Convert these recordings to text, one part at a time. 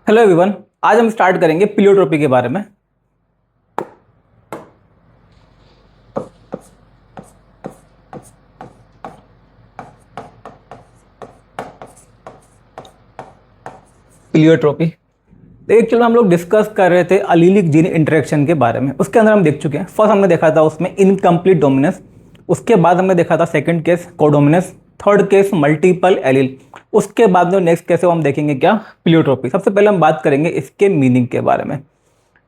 Hello everyone. आज हम start करेंगे प्लियोट्रोपी के बारे में। प्लियोट्रोपी एक चलो हम लोग डिस्कस कर रहे थे अलीलिक जीन इंटरेक्शन के बारे में। उसके अंदर हम देख चुके हैं, फर्स्ट हमने देखा था उसमें इनकम्प्लीट डोमिनेंस, उसके बाद हमने देखा था second case codominance, third case multiple allele, उसके बाद में नेक्स्ट केस हम देखेंगे क्या, प्लियोट्रोपी। सबसे पहले हम बात करेंगे इसके मीनिंग के बारे में।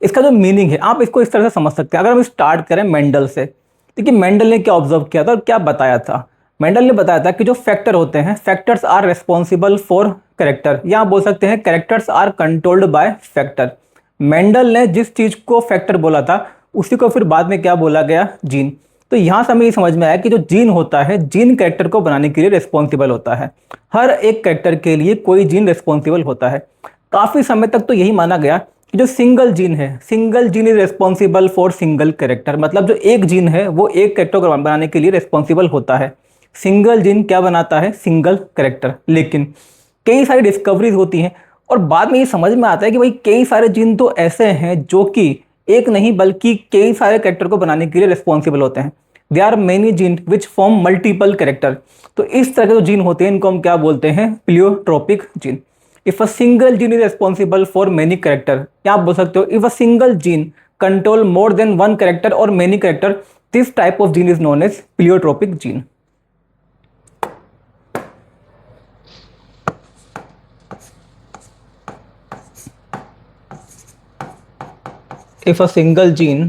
इसका जो मीनिंग है आप इसको इस तरह से समझ सकते हैं। अगर हम स्टार्ट करें मेंडल से, देखिए मेंडल ने क्या ऑब्जर्व किया था और क्या बताया था। मेंडल ने बताया था कि जो फैक्टर होते हैं, factors are responsible for character, या आप बोल सकते हैं characters are controlled by factor. Mendel ने जिस चीज को फैक्टर बोला था उसी को फिर बाद में क्या बोला गया, जीन। तो यहां से हमें ये समझ में आया कि जो जीन होता है, जीन कैरेक्टर को बनाने के लिए रिस्पॉन्सिबल होता है। हर एक कैरेक्टर के लिए कोई जीन रिस्पॉन्सिबल होता है। काफी समय तक तो यही माना गया कि जो सिंगल जीन है, single gene is responsible for single character, मतलब जो एक जीन है वो एक कैरेक्टर को बनाने के लिए रिस्पॉन्सिबल होता है। सिंगल जीन क्या बनाता है, सिंगल कैरेक्टर। लेकिन कई सारी डिस्कवरीज होती हैं और बाद में ये समझ में आता है कि भाई कई सारे जीन तो ऐसे हैं जो कि एक नहीं बल्कि कई सारे कैरेक्टर को बनाने के लिए रिस्पॉन्सिबल होते हैं। They are many gene which form multiple character. तो इस तरह के जो जीन होते हैं इनको हम क्या बोलते हैं, pleiotropic gene. If a single gene is responsible for many character, क्या आप बोल सकते हो if a single gene control more than one character और many character, this type of gene is known as pleiotropic gene. If a single gene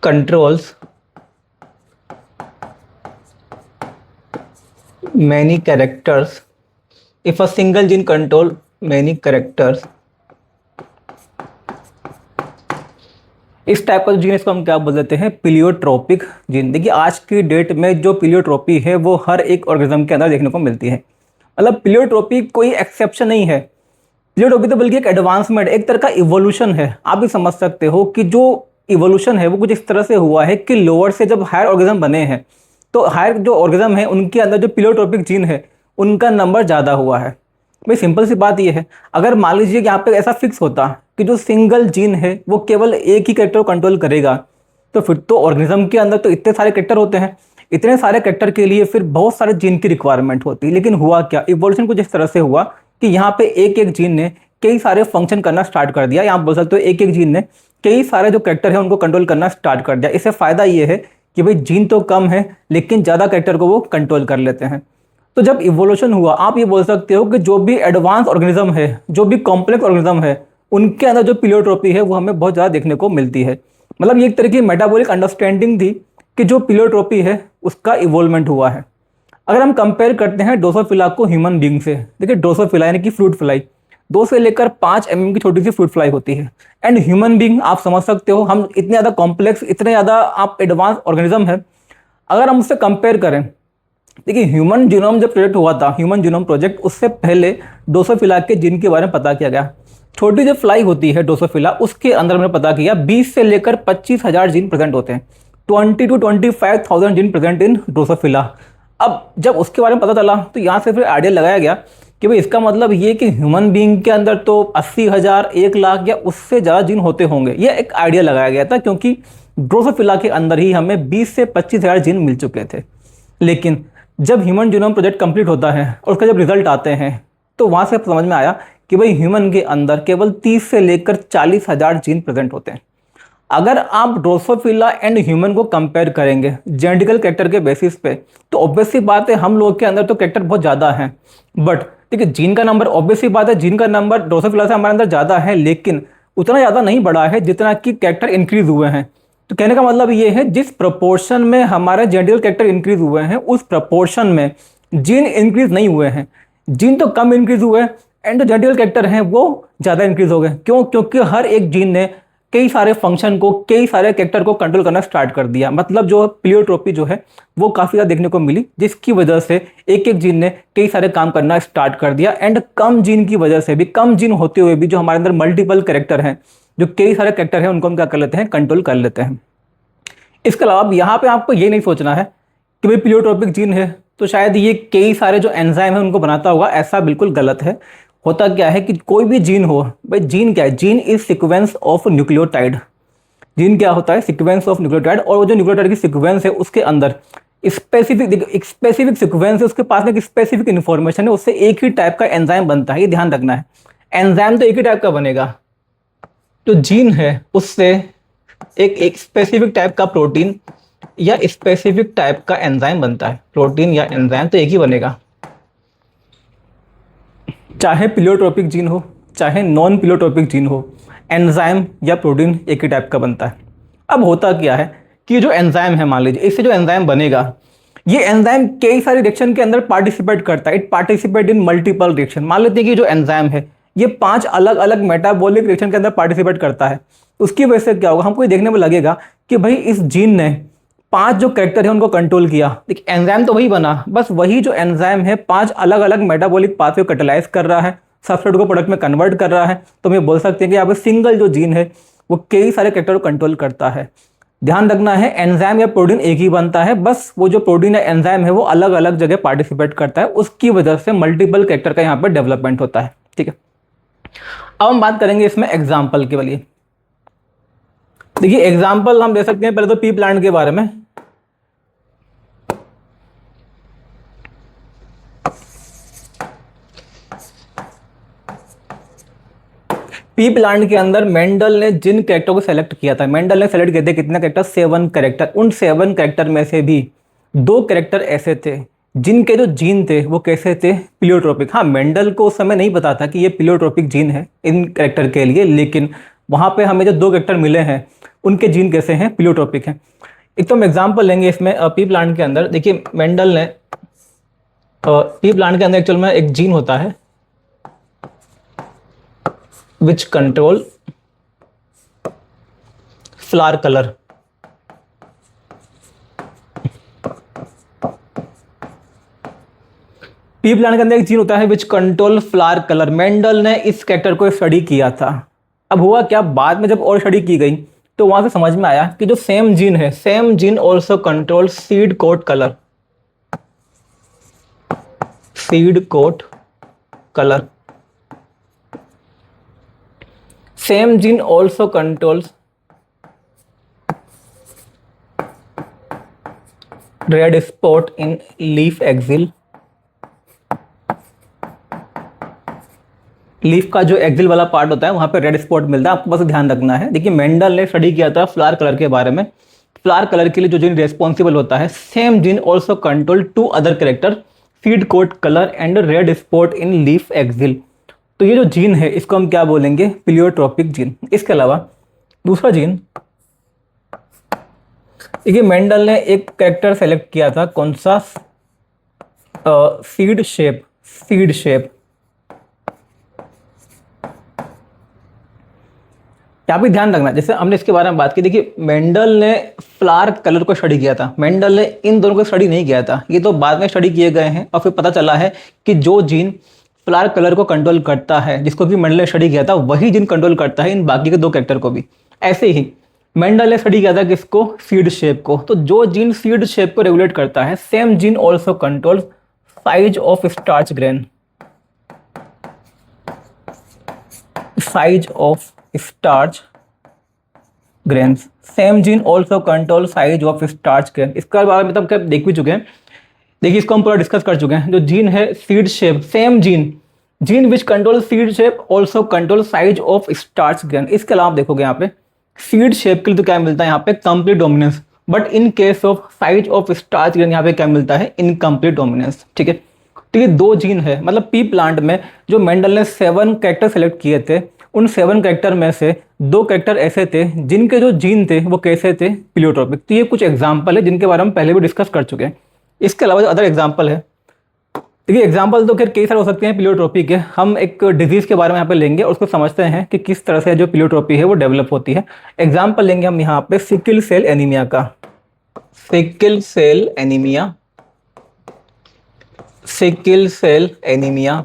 controls many characters, if a single gene control many characters, इस type का gene इसको हम क्या बोल देते हैं, pleiotropic gene. देखिए आज की डेट में जो प्लियोट्रोपी है वो हर एक ऑर्गेनिज्म के अंदर देखने को मिलती है। मतलब प्लियोट्रोपी कोई एक्सेप्शन नहीं है। प्लियोट्रोपी तो बल्कि एक एडवांसमेंट, एक तरह का इवोल्यूशन है। आप भी समझ सकते हो कि जो इवोल्यूशन है वो कुछ इस तरह से हुआ है कि लोअर से जब हायर ऑर्गेनिज्म बने हैं तो हायर जो ऑर्गेनिज्म है उनके अंदर जो प्लियोट्रोपिक जीन है उनका नंबर ज़्यादा हुआ है। भाई सिंपल सी बात ये है, अगर मान लीजिए कि यहाँ पे ऐसा फिक्स होता कि जो सिंगल जीन है वो केवल एक ही कैरेक्टर को कंट्रोल करेगा, तो फिर तो ऑर्गेनिज्म के अंदर तो इतने सारे कैरेक्टर होते हैं, इतने सारे कैरेक्टर के लिए फिर बहुत सारे जीन की रिक्वायरमेंट होती है। लेकिन हुआ क्या, इवोल्यूशन कुछ इस तरह से हुआ कि यहाँ पे एक एक जीन ने कई सारे फंक्शन करना स्टार्ट कर दिया। यहाँ बोल सकते हो एक एक जीन ने कई सारे जो कैरेक्टर है उनको कंट्रोल करना स्टार्ट कर दिया। इससे फायदा ये है कि भाई जीन तो कम है लेकिन ज़्यादा कैरेक्टर को वो कंट्रोल कर लेते हैं। तो जब इवोल्यूशन हुआ, आप ये बोल सकते हो कि जो भी एडवांस ऑर्गेनिज्म है, जो भी कॉम्प्लेक्स ऑर्गेनिज्म है, उनके अंदर जो प्लियोट्रोपी है वो हमें बहुत ज़्यादा देखने को मिलती है। मतलब ये एक तरह की मेटाबॉलिक अंडरस्टैंडिंग थी कि जो प्लियोट्रोपी है उसका इवोल्वमेंट हुआ है। अगर हम कंपेयर करते हैं ड्रोसोफिला को ह्यूमन बींग से, देखिए ड्रोसोफिला यानी कि फ्रूट फ्लाई 2 से लेकर 5 mm की छोटी सी फ्रूट फ्लाई होती है। एंड ह्यूमन बींग आप समझ सकते हो, हम इतने ज़्यादा कॉम्प्लेक्स, इतने ज़्यादा आप एडवांस ऑर्गेनिज्म है। अगर हम उससे कंपेयर करें, देखिए ह्यूमन जीनोम जब प्रोजेक्ट हुआ था, ह्यूमन जीनोम प्रोजेक्ट, उससे पहले ड्रोसोफिला के जीन के बारे में पता किया गया। छोटी जो फ्लाई होती है ड्रोसोफिला, उसके अंदर हमने पता किया 20 से लेकर 25,000 जीन प्रेजेंट होते हैं। 20 to 25,000 gene present in Drosophila. अब जब उसके बारे में पता चला तो यहाँ से फिर आइडिया लगाया गया कि भाई इसका मतलब ये कि ह्यूमन बीइंग के अंदर तो 80,000, 1,00,000 या उससे ज़्यादा जीन होते होंगे। ये एक आइडिया लगाया गया था क्योंकि ड्रोसोफिला के अंदर ही हमें 20 से 25,000 जीन मिल चुके थे। लेकिन जब ह्यूमन जीनोम प्रोजेक्ट कंप्लीट होता है और उसका जब रिजल्ट आते हैं तो वहाँ से समझ में आया कि भाई ह्यूमन के अंदर केवल 30 से लेकर 40,000 जीन प्रेजेंट होते हैं। अगर आप ड्रोसोफिला एंड ह्यूमन को कंपेयर करेंगे जेनेटिकल कैरेक्टर के बेसिस पे, तो ऑब्वियसली बात है हम लोग के अंदर तो कैरेक्टर बहुत ज़्यादा हैं, बट देखिए जीन का नंबर, ऑब्वियसली बात है जीन का नंबर ड्रोसोफिला से हमारे अंदर ज़्यादा है, लेकिन उतना ज़्यादा नहीं बढ़ा है जितना कि कैरेक्टर इंक्रीज हुए हैं। तो कहने का मतलब ये है जिस प्रपोर्शन में हमारे जेनेटिकल कैरेक्टर इंक्रीज हुए हैं उस प्रपोर्शन में जीन इंक्रीज नहीं हुए हैं। जीन तो कम इंक्रीज हुए हैं एंड जो जेनेटिकल कैरेक्टर हैं वो ज़्यादा इंक्रीज हो गए। क्यों? क्योंकि हर एक जीन ने कई सारे फंक्शन को, कई सारे कैरेक्टर को कंट्रोल करना स्टार्ट कर दिया। मतलब जो प्लियोट्रोपी जो है वो काफ़ी ज़्यादा देखने को मिली, जिसकी वजह से एक एक जीन ने कई सारे काम करना स्टार्ट कर दिया। एंड कम जीन की वजह से भी, कम जीन होते हुए भी जो हमारे अंदर मल्टीपल कैरेक्टर हैं, जो कई सारे कैरेक्टर हैं, उनको हम क्या कर लेते हैं, कंट्रोल कर लेते हैं। इसके अलावा यहाँ पे आपको ये नहीं सोचना है कि भाई प्लियोट्रोपिक जीन है तो शायद ये कई सारे जो एंजाइम है उनको बनाता होगा, ऐसा बिल्कुल गलत है। होता क्या है कि कोई भी जीन हो, भाई जीन क्या है, gene is sequence of nucleotide. Gene क्या होता है, सीक्वेंस ऑफ न्यूक्लियोटाइड, और वो जो न्यूक्लियोटाइड की सीक्वेंस है उसके अंदर एक स्पेसिफिक सीक्वेंस है, उसके पास में एक स्पेसिफिक इन्फॉर्मेशन है, उससे एक ही टाइप का एंजाइम बनता है, ये ध्यान रखना है। एंजाइम तो एक ही टाइप का बनेगा, जो जीन है उससे एक स्पेसिफिक टाइप का प्रोटीन या स्पेसिफिक टाइप का एंजाइम बनता है। प्रोटीन या एंजाइम तो एक ही बनेगा, चाहे प्लियोट्रोपिक जीन हो चाहे नॉन प्लियोट्रोपिक जीन हो, एंजाइम या प्रोटीन एक ही टाइप का बनता है। अब होता क्या है कि जो एंजाइम है, मान लीजिए इससे जो एंजाइम बनेगा, ये एंजाइम कई सारे रिएक्शन के अंदर पार्टिसिपेट करता है। It participate in multiple reaction. मान लेते हैं कि जो एंजाइम है ये 5 अलग अलग मेटाबॉलिक रिएक्शन के अंदर पार्टिसिपेट करता है। उसकी वजह से क्या होगा, हमको ये देखने में लगेगा कि भाई इस जीन ने 5 जो कैरेक्टर है उनको कंट्रोल किया। देखिए एंजाइम तो वही बना, बस वही जो एंजाइम है 5 अलग अलग मेटाबॉलिक पाथवे को कैटेलाइज कर रहा है, सबस्ट्रेट को प्रोडक्ट में कन्वर्ट कर रहा है। तो हम ये बोल सकते हैं कि यहाँ पे सिंगल जो जीन है वो कई सारे कैरेक्टर को कंट्रोल करता है। ध्यान रखना है, एंजाइम या प्रोटीन एक ही बनता है, बस वो जो प्रोटीन या एंजाइम है वो अलग अलग जगह पार्टिसिपेट करता है, उसकी वजह से मल्टीपल कैरेक्टर का यहाँ पर डेवलपमेंट होता है। ठीक है, अब हम बात करेंगे इसमें एग्जाम्पल के लिए। देखिए एग्जाम्पल हम दे सकते हैं पहले तो पी प्लांट के बारे में। पी प्लांट के अंदर मेंडल ने जिन कैरेक्टर को सेलेक्ट किया था, मेंडल ने सेलेक्ट किए थे कितने कैरेक्टर, 7 कैरेक्टर। उन 7 कैरेक्टर में से भी 2 कैरेक्टर ऐसे थे जिनके जो जीन थे वो कैसे थे, प्लियोट्रोपिक। हाँ, मेंडल को उस समय नहीं पता था कि ये प्लियोट्रोपिक जीन है इन कैरेक्टर के लिए, लेकिन वहाँ पे हमें जो 2 कैरेक्टर मिले हैं उनके जीन कैसे हैं, प्लियोट्रोपिक हैं। एक तो हम एग्जाम्पल लेंगे इसमें पी प्लांट के अंदर। देखिए मेंडल ने पी प्लांट के अंदर एक्चुअल में एक जीन होता है which control flower color। P plant के अंदर एक जीन होता है which control flower color। Mendel ने इस कैरेक्टर को स्टडी किया था। अब हुआ क्या, बाद में जब और स्टडी की गई तो वहां से समझ में आया कि जो सेम जीन है, same gene also control seed coat colour. Seed coat colour, same gene also controls red spot in leaf axil। Leaf का जो एक्सिल वाला पार्ट होता है वहां पे रेड स्पॉट मिलता है, आपको बस ध्यान रखना है। देखिए मेंडल ने स्टडी किया था फ्लावर कलर के बारे में। फ्लावर कलर के लिए जो जीन रेस्पॉन्सिबल होता है, same gene also control 2 other character, seed coat colour and red spot in leaf axil. तो ये जो जीन है इसको हम क्या बोलेंगे, प्लियोट्रोपिक जीन। इसके अलावा दूसरा जीन, देखिए मेंडल ने एक कैरेक्टर सेलेक्ट किया था, कौन सा, सीड शेप। सीड शेप यहाँ पे ध्यान रखना, जैसे हमने इसके बारे में बात की। देखिए मेंडल ने फ्लावर कलर को स्टडी किया था, मेंडल ने इन दोनों को स्टडी नहीं किया था, ये तो बाद में स्टडी किए गए हैं। और फिर पता चला है कि जो जीन फ्लावर कलर को कंट्रोल करता है, जिसको कि मेंडल ने स्टडी किया था, वही जीन कंट्रोल करता है इन बाकी के 2 कैरेक्टर को भी। ऐसे ही मेंडल ने स्टडी किया था किसको, सीड शेप को। तो जो जीन सीड शेप को रेगुलेट करता है, same gene also control size of starch grain. Size of starch grains, same gene also control size of starch grain. इसका बारे में तो हम देख भी चुके हैं। देखिए इसको हम पूरा डिस्कस कर चुके हैं। जो जीन है seed shape, same gene which control seed shape also control size of starch grain. इसके अलावा आप देखोगे यहाँ पे सीड शेप के लिए तो क्या मिलता है यहाँ पे, complete dominance, but in case of size of starch grain यहाँ पे क्या मिलता है, इनकम्प्लीट डोमिनेंस। ठीक है, तो ये 2 जीन है। मतलब पी प्लांट में जो मेंडल ने 7 कैरेक्टर सेलेक्ट किए थे, उन 7 कैरेक्टर में से 2 कैरेक्टर ऐसे थे जिनके जो जीन थे वो कैसे थे, प्लियोट्रोपिक। तो ये कुछ एग्जाम्पल है जिनके बारे में पहले भी डिस्कस कर चुके हैं। इसके अलावा जो अदर एग्जाम्पल है, देखिए एग्जाम्पल तो खैर कई सारे हो सकते हैं प्लियोट्रोपी के। हम एक डिजीज के बारे में यहाँ पे लेंगे और उसको समझते हैं कि किस तरह से जो प्लियोट्रोपी है वो डेवलप होती है। एग्जाम्पल लेंगे हम यहाँ पे सिकल सेल एनीमिया का। Sickle cell anaemia, sickle cell anaemia.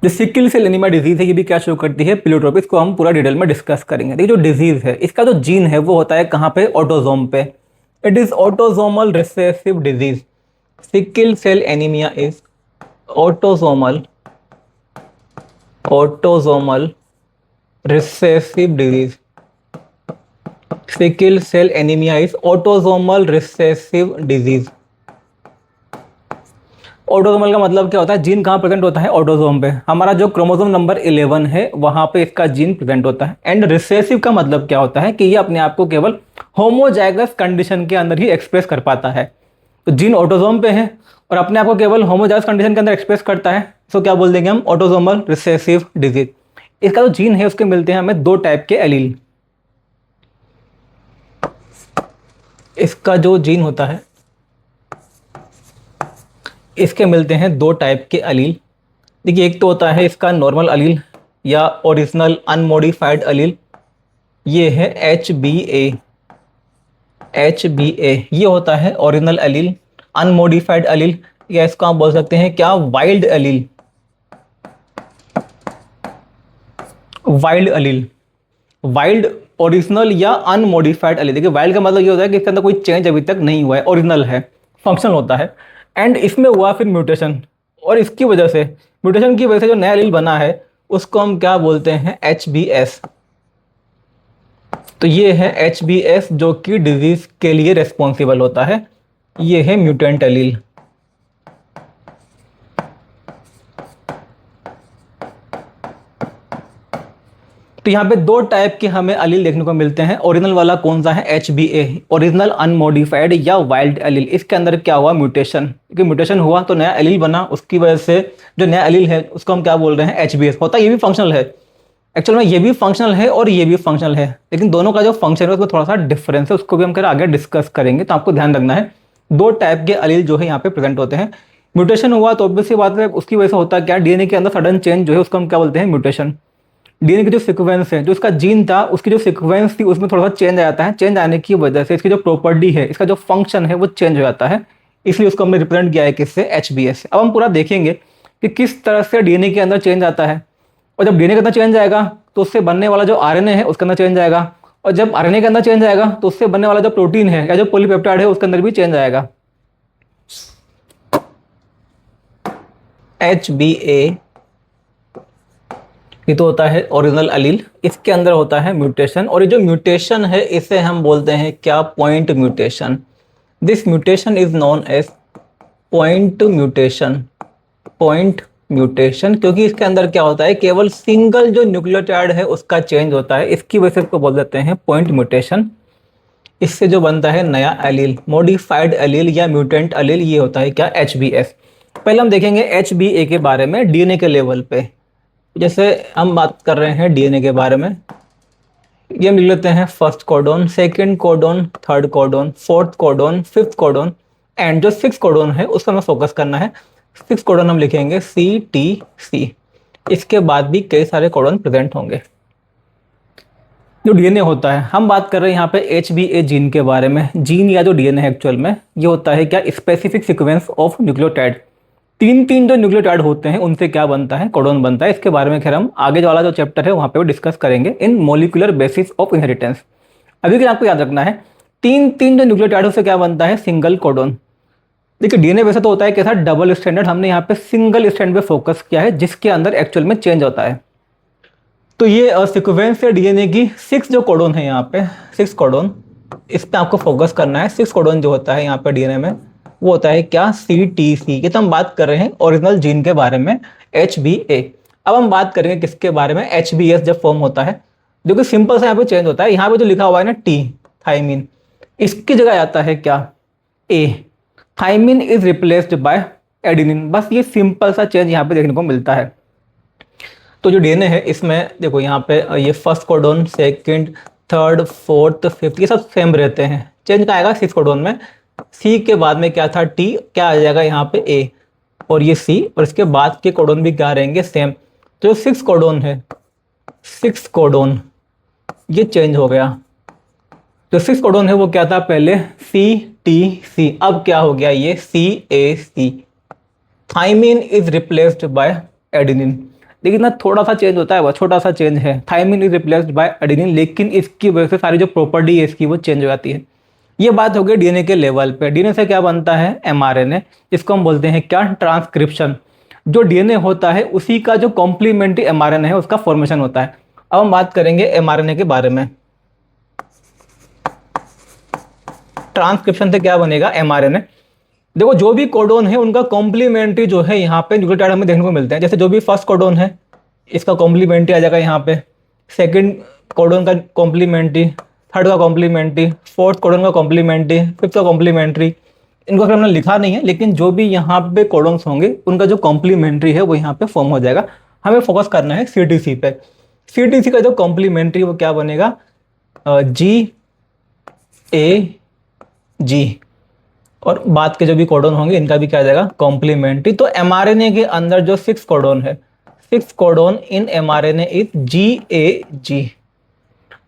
जो सिकल सेल एनीमिया डिजीज है ये भी क्या शो करती है, प्लियोट्रोपी। इसको हम पूरा डिटेल में डिस्कस करेंगे। देखिए जो डिजीज है इसका जो जीन है वो होता है कहाँ पे, ऑटोजोम पे। It is autosomal recessive disease. Sickle cell anaemia is autosomal autosomal recessive disease. Sickle cell anaemia is autosomal recessive disease. Autosomal का मतलब क्या होता है? जीन कहाँ प्रेजेंट होता है? ऑटोसोम पे। हमारा जो क्रोमोसोम नंबर 11 है वहां पे इसका जीन प्रेजेंट होता है। एंड रिसेसिव का मतलब क्या होता है? कि ये अपने आप को केवल होमोजाइगस कंडीशन के अंदर ही एक्सप्रेस कर पाता है। तो जीन ऑटोसोम पे है और अपने आप को केवल होमोजाइगस कंडीशन के अंदर एक्सप्रेस करता है, सो क्या बोल देंगे हम? Autosomal recessive disease. इसका जो जीन है उसके मिलते हैं हमें दो टाइप के एलील। इसका जो जीन होता है इसके मिलते हैं दो टाइप के अलील। देखिए, एक तो होता है इसका नॉर्मल अलील या ओरिजिनल अनमॉडिफाइड अलील, ये है एच बी ए। ये होता है ओरिजिनल अलील। अनमॉडिफाइड अलील या इसको आप बोल सकते हैं क्या? वाइल्ड अलील। वाइल्ड अलील, वाइल्ड, ओरिजिनल या अनमॉडिफाइड अलील। देखिए, वाइल्ड का मतलब ये होता है कि इसके अंदर कोई चेंज अभी तक नहीं हुआ है, ओरिजिनल है, फंक्शनल होता है। एंड इसमें हुआ फिर म्यूटेशन, और इसकी वजह से, म्यूटेशन की वजह से जो नया एलील बना है उसको हम क्या बोलते हैं? H B S. तो ये है एच जो कि डिजीज के लिए रेस्पॉन्सिबल होता है। ये है म्यूटेंट एलील। तो यहाँ पे दो टाइप के हमें अलील देखने को मिलते हैं। ओरिजिनल वाला कौन सा है? एच ओरिजिनल अनमॉडिफाइड या वाइल्ड अलील। इसके अंदर क्या हुआ? म्यूटेशन। क्योंकि म्यूटेशन हुआ तो नया अलील बना, उसकी वजह से जो नया अलील है उसको हम क्या बोल रहे हैं? एच होता है। ये भी फंक्शनल है, एक्चुअल में ये भी फंक्शनल है और ये भी फंक्शनल है, लेकिन दोनों का जो फंक्शन है उसमें थोड़ा सा डिफरेंस है, उसको भी हम फिर आगे डिस्कस करेंगे। तो आपको ध्यान रखना है, दो टाइप के अलील जो है यहाँ पे प्रेजेंट होते हैं। म्यूटेशन हुआ तो ऑब्वियसली बात है, उसकी वजह से होता क्या? डीएनए के अंदर सडन चेंज जो है उसको हम क्या बोलते हैं? म्यूटेशन। डीएनए की जो सीक्वेंस है, जो इसका जीन था उसकी जो सीक्वेंस थी उसमें थोड़ा सा चेंज आ जाता है। चेंज आने की वजह से इसकी जो प्रॉपर्टी है, इसका जो फंक्शन है वो चेंज हो जाता है, इसलिए उसको हमने रिप्रेजेंट किया है किससे? एच। अब हम पूरा देखेंगे कि किस तरह से डीएनए के अंदर चेंज आता है, और जब डीएनए के अंदर चेंज आएगा तो उससे बनने वाला जो आरएनए है उसके अंदर चेंज आएगा, और जब आरएनए के अंदर चेंज आएगा तो उससे बनने वाला जो प्रोटीन है या जो पॉलीपेप्टाइड है उसके अंदर भी चेंज आएगा। एच ये तो होता है ओरिजिनल अलील। इसके अंदर होता है म्यूटेशन, और ये जो म्यूटेशन है इसे हम बोलते हैं क्या? Point mutation. This mutation is known as point mutation. Point mutation, क्योंकि इसके अंदर क्या होता है? केवल सिंगल जो न्यूक्लियोटाइड है उसका चेंज होता है, इसकी वजह से इसको बोल देते हैं पॉइंट म्यूटेशन। इससे जो बनता है नया एलील, मॉडिफाइड एलील या म्यूटेंट एलील, ये होता है क्या? एच। पहले हम देखेंगे एच के बारे में डीएनए के लेवल पे। जैसे हम बात कर रहे हैं डीएनए के बारे में, ये मिल लेते हैं first codon, second codon, third codon, fourth codon, fifth codon, and जो सिक्स कोडोन है उस पर हमें फोकस करना है। सिक्स कोडोन हम लिखेंगे CTC। इसके बाद भी कई सारे कोडोन प्रेजेंट होंगे। जो डीएनए होता है, हम बात कर रहे हैं यहाँ पे HBA जीन के बारे में। जीन या जो डीएनए है एक्चुअल में ये होता है क्या? Specific sequence of nucleotide. तीन तीन जो न्यूक्लियोटाइड होते हैं उनसे क्या बनता है? कोडोन बनता है। इसके बारे में खैर हम आगे वाला जो चैप्टर है वहाँ पे डिस्कस करेंगे इन मॉलिक्यूलर बेसिस ऑफ इनहेरिटेंस। अभी के आपको याद रखना है, तीन तीन जो न्यूक्लियोटाइड से क्या बनता है? Single codon. देखिए, डीएनए वैसे तो होता है कैसा? Double standard. हमने यहाँ पे सिंगल स्टैंड पे फोकस किया है जिसके अंदर एक्चुअल में चेंज होता है। तो ये सीक्वेंस है डीएनए की। सिक्स जो कोडोन है यहाँ पे, सिक्स कोडोन, इस पे आपको फोकस करना है। सिक्स कोडोन जो होता है यहाँ पे डीएनए में वो होता है क्या? CTC। ये तो हम बात कर रहे हैं ओरिजिनल जीन के बारे में, HBA। अब हम बात करेंगे किसके बारे में? HBS जब फॉर्म होता है, जो कि सिंपल सा यहाँ पे चेंज होता है। यहाँ पे जो लिखा हुआ है ना T, थाइमिन, इसकी जगह आता है क्या? A। Thymine is replaced by adenine. बस ये सिंपल सा चेंज यहाँ पे देखने को मिलता है। तो जो डीएनए है इसमें देखो, यहाँ पे ये first codon, second, third, fourth, fifth, ये सब सेम रहते हैं। चेंज क्या आएगा? सिक्स कोडोन में C के बाद में क्या था? T, क्या आ जाएगा यहाँ पे? A, और ये C, और इसके बाद के कोडोन भी क्या रहेंगे? सेम। तो जो सिक्स कोडोन है, सिक्स कोडोन ये चेंज हो गया। जो सिक्स कोडोन है वो क्या था? पहले CTC, अब क्या हो गया? ये CAC। Thymine is replaced by adenine. लेकिन ना थोड़ा सा चेंज होता है, वह छोटा सा चेंज है। Thymine is replaced by adenine, लेकिन इसकी वजह से सारी जो प्रॉपर्टी है इसकी वो चेंज हो जाती है। ये बात हो गई डीएनए के लेवल पे। डीएनए से क्या बनता है? mRNA, जिसको हम बोलते हैं क्या? ट्रांसक्रिप्शन। जो डीएनए होता है उसी का जो कॉम्प्लीमेंट्री एमआरएनए है उसका फॉर्मेशन होता है। अब हम बात करेंगे एमआरएनए के बारे में। ट्रांसक्रिप्शन से क्या बनेगा, एमआरएनए। देखो जो भी कोडोन है उनका कॉम्प्लीमेंट्री जो है यहाँ पे न्यूक्लियोटाइड हमें देखने को मिलते हैं। जैसे जो भी फर्स्ट कोडोन है इसका कॉम्प्लीमेंट्री आ जाएगा यहाँ पे, सेकंड कोडोन का कॉम्प्लीमेंट्री, थर्ड का कॉम्प्लीमेंट्री, फोर्थ कोडोन का कॉम्प्लीमेंट्री, फिफ्थ का कॉम्प्लीमेंट्री। इनको अगर हमने लिखा नहीं है, लेकिन जो भी यहाँ पे कोडोन्स होंगे उनका जो कॉम्प्लीमेंट्री है वो यहाँ पे फॉर्म हो जाएगा। हमें फोकस करना है सीटीसी पे। सीटीसी का जो कॉम्प्लीमेंट्री वो क्या बनेगा, जी ए जी, और बाद के जो भी कोडोन होंगे इनका भी क्या आ जाएगा, कॉम्प्लीमेंट्री। तो एमआरएनए के अंदर जो 6 कोडोन है, 6 codon in mRNA is GAG।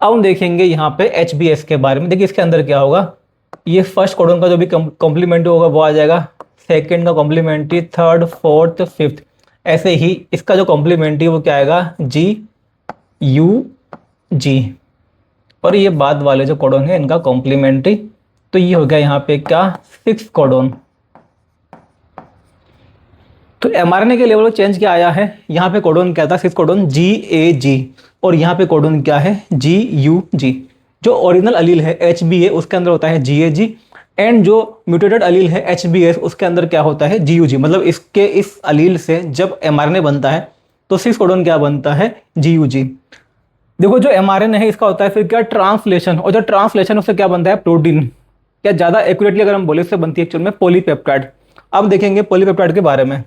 अब हम देखेंगे यहाँ पे HBS के बारे में। देखिए इसके अंदर क्या होगा, ये फर्स्ट कोडोन का जो भी कॉम्प्लीमेंट्री होगा वो आ जाएगा, सेकंड का कॉम्प्लीमेंट्री, थर्ड, फोर्थ, फिफ्थ, ऐसे ही इसका जो कॉम्प्लीमेंट्री वो क्या आएगा, GUG। और ये बाद वाले जो कोडोन है इनका कॉम्प्लीमेंट्री। तो ये हो गया यहाँ पे क्या, 6 कोडोन। तो एमआरएनए के लेवल में चेंज क्या आया है, यहाँ पे कोडोन क्या था, 6 कोडोन GAG, और यहाँ पे कोडोन क्या है, GUG। जो ओरिजिनल अलील है HBA उसके अंदर होता है GAG, एंड जो म्यूटेटेड अलील है HBS उसके अंदर क्या होता है, GUG। मतलब इसके इस अलील से जब एमआरएनए बनता है तो 6 कोडोन क्या बनता है, GUG। देखो जो एमआरएनए है इसका होता है फिर क्या, ट्रांसलेशन, और जो ट्रांसलेशन उससे क्या बनता है, प्रोटीन। क्या ज़्यादा एक्यूरेटली अगर हम बोले इससे बनती है एक्चुअल में पॉलीपेप्टाइड। अब देखेंगे पॉलीपेप्टाइड के बारे में।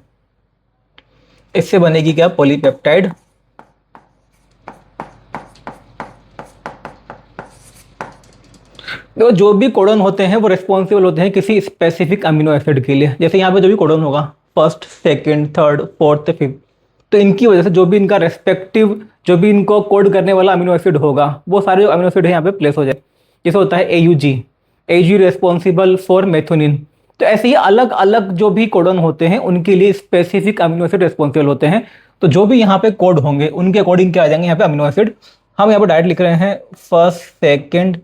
इससे बनेगी क्या, पॉलीपेप्टाइड। देखो जो भी कोडोन होते हैं वो रिस्पॉन्सिबल होते हैं किसी स्पेसिफिक अमीनो एसिड के लिए। जैसे यहाँ पे जो भी कोडोन होगा first, second, third, fourth, fifth, तो इनकी वजह से जो भी इनका रेस्पेक्टिव जो भी इनको कोड करने वाला अमीनो एसिड होगा वो सारे जो अमीनो एसिड है यहाँ पे प्लेस हो जाए। जैसे होता है AUG रेस्पॉन्सिबल फॉर मेथोनिन। तो ऐसे ही अलग अलग जो भी कोडोन होते हैं उनके लिए स्पेसिफिक अमीनो एसिड रिस्पॉन्सिबल होते हैं। तो जो भी यहाँ पे कोड होंगे उनके अकॉर्डिंग क्या आ जाएंगे यहाँ पे अमीनो एसिड। हम यहाँ पे डायरेक्ट लिख रहे हैं first, second,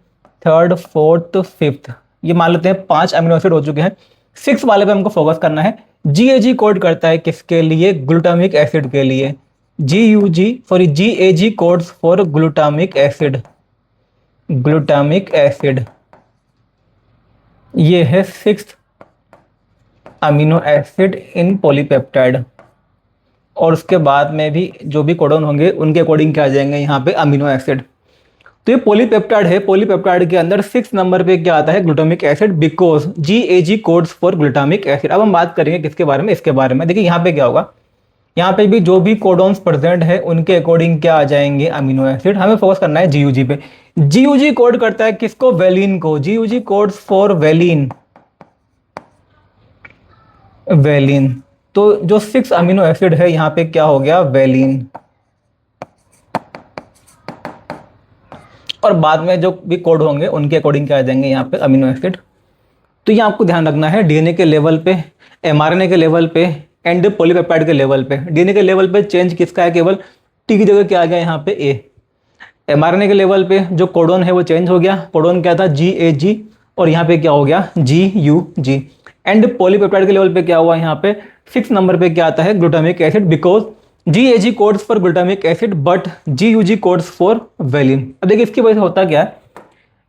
third, fourth, fifth, ये मान लेते हैं 5 अमीनो एसिड हो चुके हैं। 6 वाले पे हमको फोकस करना है। GAG कोड करता है किसके लिए, ग्लूटामिक एसिड के लिए। GAG codes for glutamic acid. Glutamic acid ये है 6th amino acid in polypeptide. और उसके बाद में भी जो भी कोडोन होंगे उनके अकॉर्डिंग क्या आ जाएंगे यहाँ पे अमीनो एसिड। तो ये पॉलीपेप्टाइड है, पॉलीपेप्टाइड के अंदर 6 नंबर पे क्या आता है, glutamic acid, because GAG codes for glutamic acid. अब हम बात करेंगे किसके बारे में, इसके बारे में। देखिए यहाँ पे क्या होगा, यहाँ पे भी जो भी कोडोन्स प्रेजेंट है उनके अकॉर्डिंग क्या आ जाएंगे अमीनो एसिड। हमें फोकस करना है GUG पे। GUG कोड करता है किसको, वेलिन को। GUG codes for valine. Valine, तो जो 6 अमीनो एसिड है यहाँ पे क्या हो गया, वेलिन। और बाद में जो भी कोड होंगे उनके अकॉर्डिंग क्या आ जाएंगे यहाँ पे अमीनो एसिड। तो ये आपको ध्यान रखना है डीएनए के लेवल पे, एमआरएनए के लेवल पे, एंड पॉलीपेप्टाइड के लेवल पे। डीएनए के लेवल पे चेंज किसका है, केवल टी की जगह क्या आ गया यहाँ पे ए। एमआरएनए के लेवल पे जो कोडोन है वो चेंज हो गया, कोडोन क्या था GAG, और यहाँ पे क्या हो गया GUG। एंड पॉलीपेप्टाइड के लेवल पे क्या हुआ, यहाँ पे 6 नंबर पे क्या आता है, glutamic acid, because GAG codes for glutamic acid but GUG codes for valine. अब देखिए इसकी वजह से होता क्या है,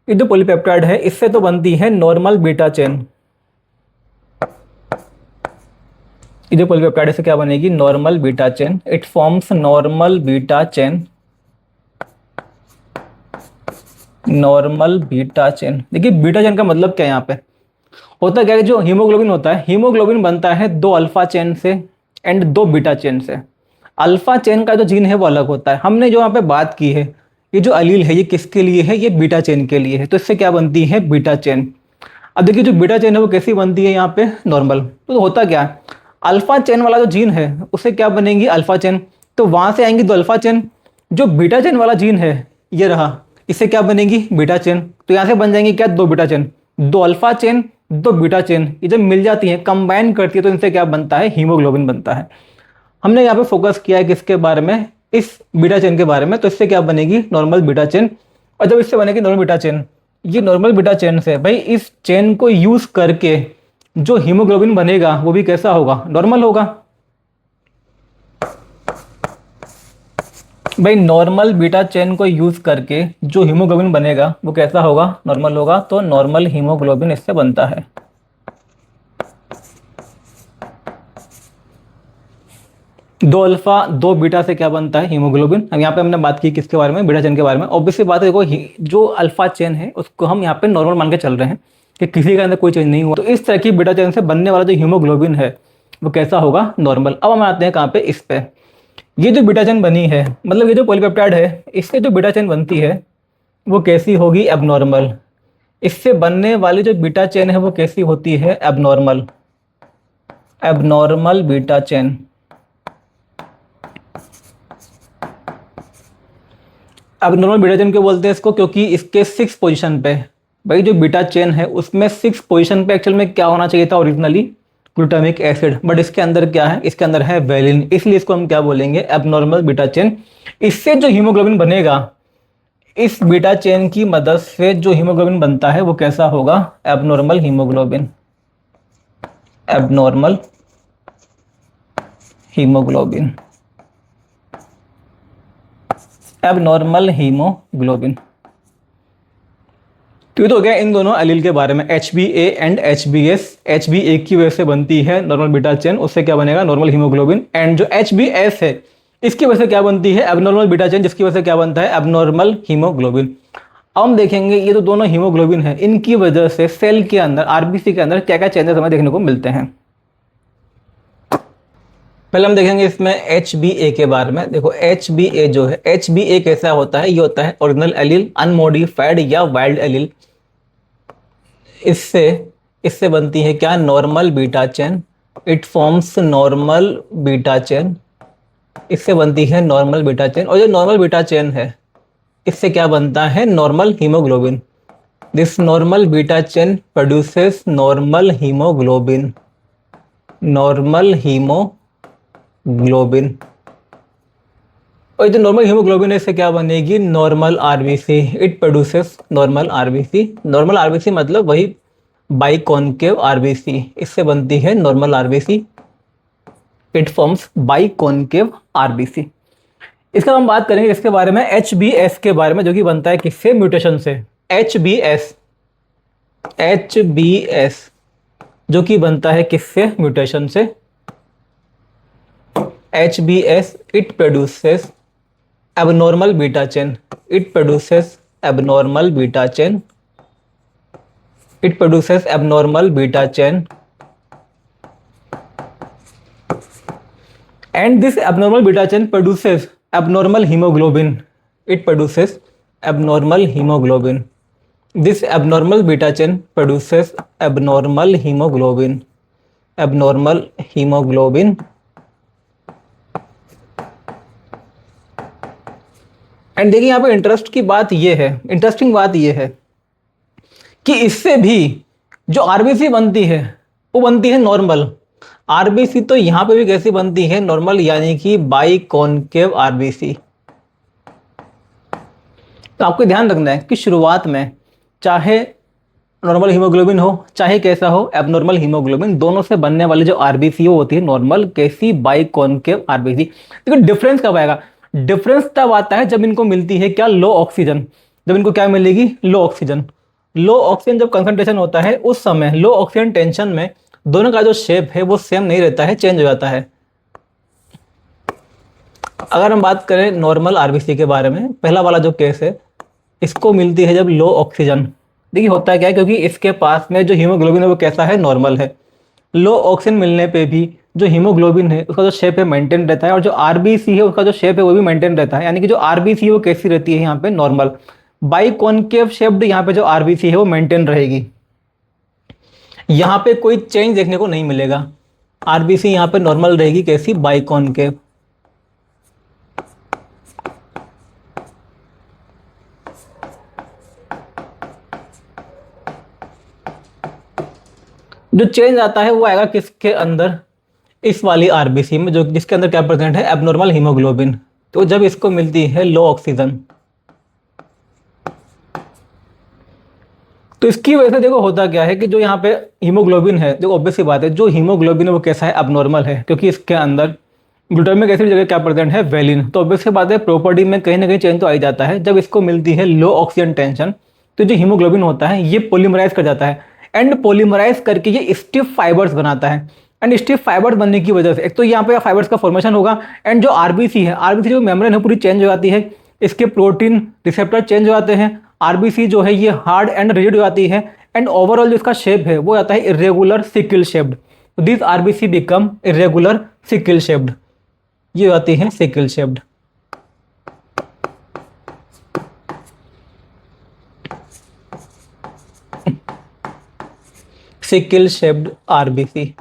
ये जो पॉलीपेप्टाइड है इससे तो बनती है नॉर्मल बीटा चेन। ये जो पॉलीपेप्टाइड से क्या बनेगी, normal beta chain. It forms normal beta chain. Normal beta chain, देखिए बीटा चेन का मतलब क्या है, यहाँ पे होता क्या है, जो हीमोग्लोबिन होता है, हीमोग्लोबिन बनता है 2 अल्फा चेन से एंड 2 बीटा चेन से। अल्फा चेन का जो जीन है वो अलग होता है। हमने जो यहाँ पे बात की है, ये जो अलील है ये किसके लिए है, ये बीटा चेन के लिए है। तो इससे क्या बनती है, बीटा चेन। अब देखिए जो बीटा चेन है वो कैसी बनती है, यहाँ पे नॉर्मल। तो होता क्या है, अल्फा चेन वाला जो जीन है उससे क्या बनेगी, अल्फा चेन। तो वहां से आएंगी 2 अल्फा चेन। जो बीटा चेन वाला जीन है ये रहा, इससे क्या बनेगी, बीटा चेन। तो यहाँ से बन जाएंगी क्या, 2 beta chain, 2 alpha chain, 2 beta chain. ये जब मिल जाती है, कंबाइन करती है, तो इनसे क्या बनता है, हीमोग्लोबिन बनता है। हमने यहाँ पे फोकस किया है किसके बारे में, इस बीटा चेन के बारे में। तो इससे क्या बनेगी, नॉर्मल बीटा चेन। और जब इससे बनेगी नॉर्मल बीटा चेन, ये नॉर्मल बीटा चेन से भाई इस चेन को यूज करके जो हीमोग्लोबिन बनेगा वो भी कैसा होगा, नॉर्मल होगा। भाई नॉर्मल बीटा चेन को यूज़ करके जो हीमोग्लोबिन बनेगा वो कैसा होगा, नॉर्मल होगा। तो नॉर्मल हीमोग्लोबिन इससे बनता है। दो अल्फा दो बीटा से क्या बनता है, हीमोग्लोबिन। हम यहाँ पे हमने बात की किसके बारे में, बीटा चेन के बारे में। ऑब्वियसली बात है, देखो जो अल्फा चेन है उसको हम यहाँ पे नॉर्मल मान के चल रहे हैं कि किसी के अंदर कोई चेंज नहीं हुआ। तो इस तरह की बीटा चेन से बनने वाला जो हीमोग्लोबिन है वो कैसा होगा, नॉर्मल। अब हम आते हैं कहाँ पे, इस पे। ये जो बीटा चेन बनी है, मतलब ये जो पॉलीपेप्टाइड है, इससे जो बीटा चेन बनती है वो कैसी होगी, एबनॉर्मल। इससे बनने वाली जो बीटा चेन है वो कैसी होती है, abnormal. Abnormal beta chain. Abnormal beta chain क्यों बोलते हैं इसको, क्योंकि इसके 6 पोजीशन पे, भाई जो बीटा चेन है उसमें 6 पोजीशन पे एक्चुअल में क्या होना चाहिए था ओरिजिनली, ग्लूटामिक एसिड। बट इसके अंदर क्या है, इसके अंदर है वेलिन, इसलिए इसको हम क्या बोलेंगे, एबनॉर्मल बीटा चेन। इससे जो हीमोग्लोबिन बनेगा, इस बीटा चेन की मदद से जो हीमोग्लोबिन बनता है वो कैसा होगा, abnormal haemoglobin. Abnormal haemoglobin. Abnormal haemoglobin. तो ये तो हो गया इन दोनों एलील के बारे में, HbA एंड HbS। HbA की वजह से बनती है नॉर्मल बीटा चेन, उससे क्या बनेगा, नॉर्मल हीमोग्लोबिन। एंड जो HbS है, इसकी वजह से क्या बनती है, एबनॉर्मल बीटा चेन, जिसकी वजह से क्या बनता है, एबनॉर्मल हीमोग्लोबिन। अब हम देखेंगे ये तो दोनों हीमोग्लोबिन है, इनकी वजह से सेल के अंदर, RBC के अंदर क्या क्या चेंजेस हमें देखने को मिलते हैं। पहले हम देखेंगे इसमें HbA के बारे में। देखो HbA जो है, HbA कैसा होता है, ये होता है ओरिजिनल एलील, अनमॉडिफाइड या वाइल्ड एलील। इससे बनती है क्या, normal beta chain. It forms normal beta chain. इससे बनती है नॉर्मल बीटा चेन। और जो नॉर्मल बीटा चेन है, इससे क्या बनता है, normal haemoglobin. This normal beta chain produces normal haemoglobin. Normal haemoglobin. और जो नॉर्मल हीमोग्लोबिन है, इससे क्या बनेगी, normal RBC. It produces normal RBC. Normal RBC मतलब वही बाइकॉन्केव आरबीसी। इससे बनती है normal RBC. It forms biconcave RBC. इसका हम बात करेंगे इसके बारे में, HbS के बारे में, जो कि बनता है किससे, म्यूटेशन से। HbS जो कि बनता है किससे, म्यूटेशन से। HbS it produces abnormal beta chain. It produces abnormal beta chain. It produces abnormal beta chain. And this abnormal beta chain produces abnormal hemoglobin. It produces abnormal hemoglobin. This abnormal beta chain produces abnormal hemoglobin. Abnormal hemoglobin. And देखिए यहाँ पे interesting बात ये है कि इससे भी जो आरबीसी बनती है वो बनती है नॉर्मल। आरबीसी तो यहाँ पे भी कैसी बनती है, नॉर्मल, यानी कि बाइकॉन्केव आरबीसी। तो आपको ध्यान रखना है कि शुरुआत में चाहे नॉर्मल हीमोग्लोबिन हो, चाहे कैसा हो एबनॉर्मल हीमोग्लोबिन, दोनों से बनने वाली जो आरबीसी वो होती है नॉर्मल, कैसी, बाइकॉन्केव आरबीसी। देखो डिफरेंस कब आएगा, डिफरेंस तब आता है जब इनको मिलती है क्या, लो ऑक्सीजन। जब इनको क्या मिलेगी, लो ऑक्सीजन। लो ऑक्सीजन जब कंसंट्रेशन होता है उस समय लो ऑक्सीजन टेंशन में दोनों का जो शेप है वो सेम नहीं रहता है, चेंज हो जाता है। अगर हम बात करें नॉर्मल आरबीसी के बारे में, पहला वाला जो केस है, इसको मिलती है जब लो ऑक्सीजन। देखिए होता है क्या है, क्योंकि इसके पास में जो हीमोग्लोबिन है वो कैसा है, नॉर्मल है। लो ऑक्सीजन मिलने पे भी जो हीमोग्लोबिन है उसका जो शेप है मेंटेन रहता है, और जो आरबीसी है उसका जो शेप है वो भी मेंटेन रहता है। यानी कि जो आरबीसी है वो कैसी रहती है यहाँ पे, नॉर्मल। बाइकॉन्केव शेप्ड यहाँ पे जो आरबीसी है वो मेंटेन रहेगी, यहाँ पे कोई चेंज देखने को नहीं मिलेगा। आरबीसी यहाँ पे नॉर्मल रहेगी, कैसी, बाइकॉन्केव। जो चेंज आता है वो आएगा किसके अंदर, इस वाली आरबीसी में, जो जिसके अंदर क्या प्रेजेंट है, एबनॉर्मल हीमोग्लोबिन। तो जब इसको मिलती है लो ऑक्सीजन, तो इसकी वजह से देखो होता क्या है कि जो यहाँ पे हीमोग्लोबिन है, देखो ऑब्वियस सी बात है, जो हीमोग्लोबिन है वो कैसा है, एबनॉर्मल है, क्योंकि इसके अंदर ग्लूटामिक एसिड जगह क्या प्रेजेंट है, वेलिन। तो ऑब्वियस सी बात है प्रॉपर्टी में कहीं ना कहीं चेंज तो आ ही जाता है। जब इसको मिलती है लो ऑक्सीजन टेंशन, तो जो हीमोग्लोबिन होता है ये पॉलीमराइज कर जाता है, एंड पॉलीमराइज करके ये स्टिफ फाइबर्स बनाता है। एंड स्टिफ फाइबर्स बनने की वजह से एक तो यहाँ पे फाइबर्स का फॉर्मेशन होगा, एंड जो आरबीसी है, आरबीसी जो मेम्ब्रेन है पूरी चेंज हो जाती है, इसके प्रोटीन रिसेप्टर चेंज हो जाते हैं, आरबीसी जो है ये हार्ड एंड रिजिड हो जाती है, एंड ओवरऑल जो इसका शेप है वो आता है इरेगुलर सिकल शेप्ड। तो this RBC become irregular sickle shaped, ये आती है sickle shaped. Sickle shaped RBC.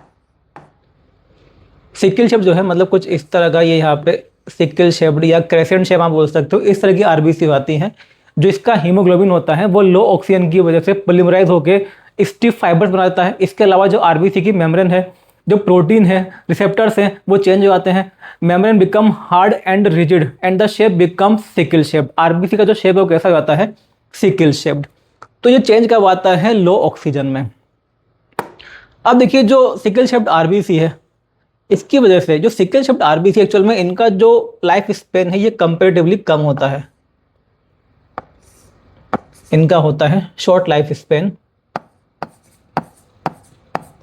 Sickle shape जो है मतलब कुछ इस तरह का, ये यहाँ पे सिकल शेप्ड या क्रेसेंट शेप आप बोल सकते हो, इस तरह की आरबीसी आती है। जो इसका हीमोग्लोबिन होता है वो लो ऑक्सीजन की वजह से पॉलीमराइज होकर स्टिफ फाइबर्स बनाता है। इसके अलावा जो आरबीसी की मेम्ब्रेन है, जो प्रोटीन है, रिसेप्टर्स हैं, वो चेंज हो जाते हैं, membrane become hard and rigid and the shape become sickle shaped. RBC का जो शेप है वो कैसा आता है, सिकल शेप्ड। तो ये चेंज कब आता है, लो ऑक्सीजन में। अब देखिए जो सिकल शेप्ड आरबीसी है, इसकी वजह से जो सिकल शेप्ड आरबीसी एक्चुअल में इनका जो लाइफ स्पेन है ये कंपेरेटिवली कम होता है, इनका होता है short life span.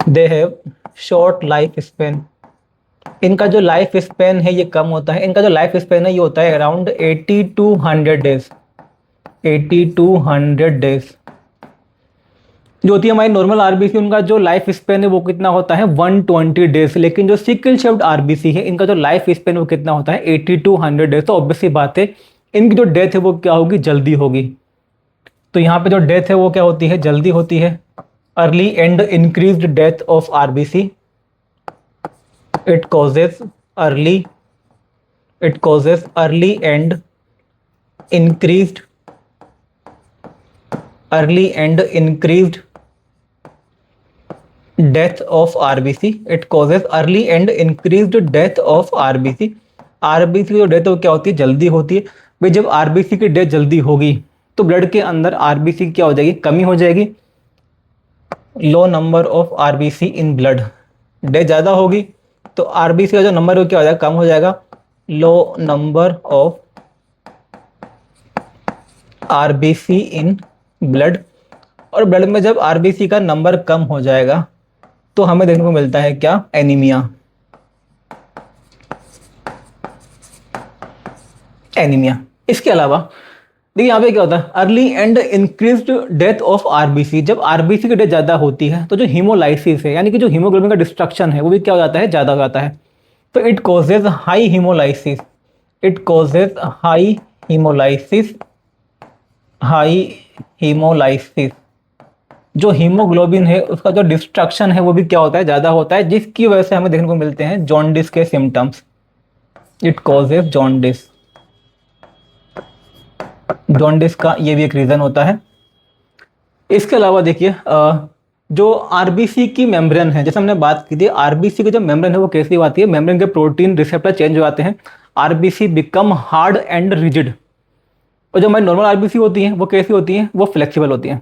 They have short life span. इनका जो लाइफ स्पेन है ये कम होता है, इनका जो लाइफ स्पेन है ये होता है around 80 to 100 days, 80 to 100 days. जो होती है हमारी नॉर्मल आरबीसी, उनका जो लाइफ स्पेन है वो कितना होता है, 120 डेज। लेकिन जो सिकल शेप्ड आरबीसी है इनका जो लाइफ स्पेन वो कितना होता है, 80 to 100 डेज। तो ऑब्वियसली बात है इनकी जो डेथ है वो क्या होगी, जल्दी होगी। तो यहाँ पे जो डेथ है वो क्या होती है, जल्दी होती है। Early and increased death of RBC, it causes early and increased death of RBC. It causes early and increased death of RBC. RBC की जो डेथ है वो क्या होती है, जल्दी होती है। भाई जब आरबीसी की डेथ जल्दी होगी तो ब्लड के अंदर आरबीसी क्या हो जाएगी, कमी हो जाएगी। Low number of RBC in blood, death ज़्यादा होगी तो आरबीसी का जो नंबर है वो क्या हो जाएगा, कम हो जाएगा। Low number of RBC in blood. और ब्लड में जब आरबीसी का नंबर कम हो जाएगा तो हमें देखने को मिलता है क्या, एनीमिया। एनीमिया। इसके अलावा देखिए यहाँ पे क्या होता है, early and increased death of RBC. जब आरबीसी की डेथ ज़्यादा होती है तो जो हीमोलाइसिस है यानी कि जो हीमोग्लोबिन का डिस्ट्रक्शन है वो भी क्या हो जाता है, ज़्यादा हो जाता है। तो it causes high haemolysis, it causes high haemolysis, high haemolysis. जो हीमोग्लोबिन है उसका जो डिस्ट्रक्शन है वो भी क्या होता है, ज़्यादा होता है, जिसकी वजह से हमें देखने को मिलते हैं जॉन्डिस के symptoms. It causes jaundice. Jaundice का ये भी एक रीज़न होता है। इसके अलावा देखिए जो आरबीसी की मेम्ब्रेन है, जैसे हमने बात की थी, आरबीसी की जो मेम्ब्रेन है वो कैसी होती है, मेम्ब्रेन के प्रोटीन रिसेप्टर चेंज हो जाते हैं, RBC become hard and rigid. और जो हमारी नॉर्मल आरबीसी होती हैं वो कैसी होती हैं, वो फ्लेक्सिबल होती हैं।